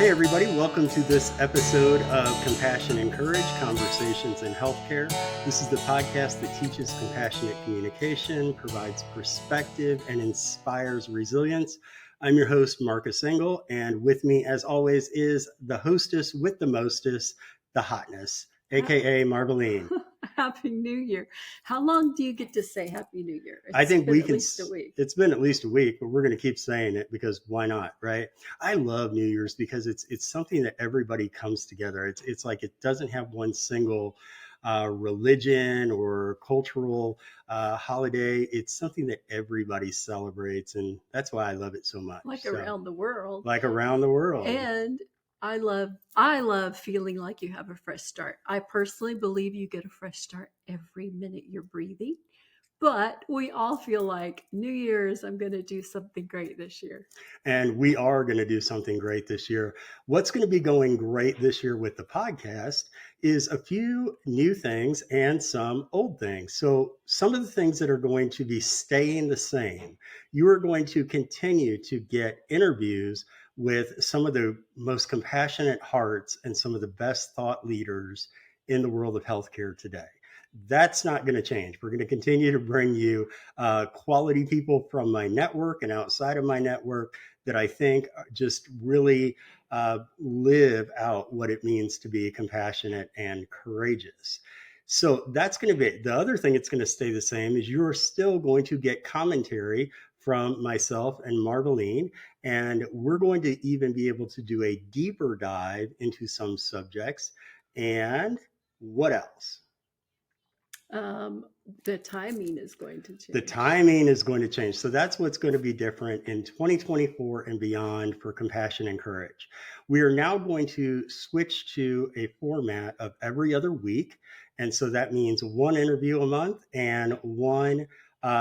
Hey everybody, welcome to this episode of Compassion and Courage, Conversations in Healthcare. This is the podcast that teaches compassionate communication, provides perspective, and inspires resilience. I'm your host, Marcus and with me as always is the hostess with the mostest, the hotness, aka Marveline. Happy New Year. How long do you get to say Happy New Year? I think we can. At least a week. It's been at least a week, but we're going to keep saying it because why not, right? I love New Year's because it's something that everybody comes together. It's like it doesn't have one single religion or cultural holiday. It's something that everybody celebrates, and that's why I love it so much. Around the world. Like around the world. And I love feeling like you have a fresh start. I personally believe you get a fresh start every minute you're breathing. But we all feel like New Year's, I'm going to do something great this year. And we are going to do something great this year. What's going to be going great this year with the podcast is a few new things and some old things. So some of the things that are going to be staying the same, you are going to continue to get interviews with some of the most compassionate hearts and some of the best thought leaders in the world of healthcare today. That's not going to change. We're going to continue to bring you quality people from my network and outside of my network that I think just really live out what it means to be compassionate and courageous. So that's going to be it. The other thing that's going to stay the same is you're still going to get commentary from myself and Marveline, and we're going to even be able to do a deeper dive into some subjects. And what else? The timing is going to change. The timing is going to change. So that's what's going to be different in 2024 and beyond for Compassion and Courage. We are now going to switch to a format of every other week. And so that means one interview a month and one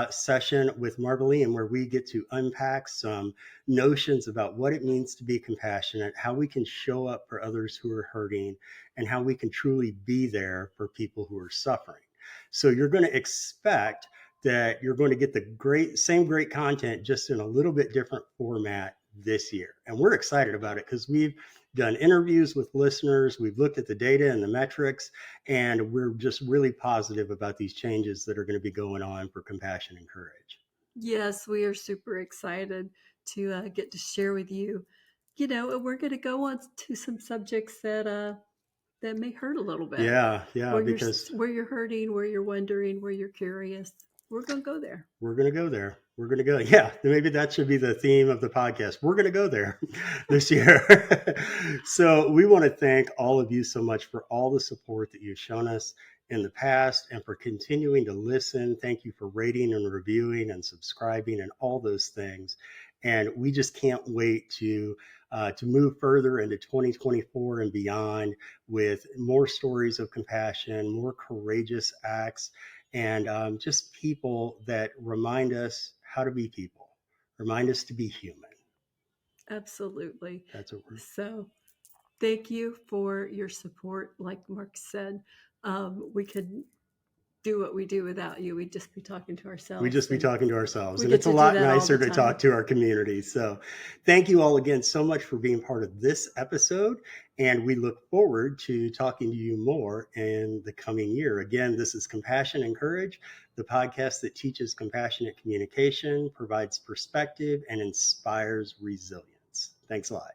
session with Marveline where we get to unpack some notions about what it means to be compassionate, how we can show up for others who are hurting, and how we can truly be there for people who are suffering. So you're going to expect that you're going to get the same great content, just in a little bit different format this year. And we're excited about it because we've done interviews with listeners. We've looked at the data and the metrics, and we're just really positive about these changes that are going to be going on for Compassion and Courage. Yes, we are super excited to get to share with you. You know, we're going to go on to some subjects that may hurt a little bit. Yeah, because where you're hurting, where you're wondering, where you're curious, we're going to go there. We're going to go there. We're going to go. Yeah, maybe that should be the theme of the podcast. We're going to go there this year. So we want to thank all of you so much for all the support that you've shown us in the past and for continuing to listen. Thank you for rating and reviewing and subscribing and all those things. And we just can't wait to move further into 2024 and beyond with more stories of compassion, more courageous acts, and just people that remind us how to be people, remind us to be human. Absolutely. That's what we're. So thank you for your support. Like Mark said, we could do what we do without you. We'd just be talking to ourselves. And it's a lot nicer to talk to our community. So thank you all again so much for being part of this episode. And we look forward to talking to you more in the coming year. Again, this is Compassion and Courage, the podcast that teaches compassionate communication, provides perspective, and inspires resilience. Thanks a lot.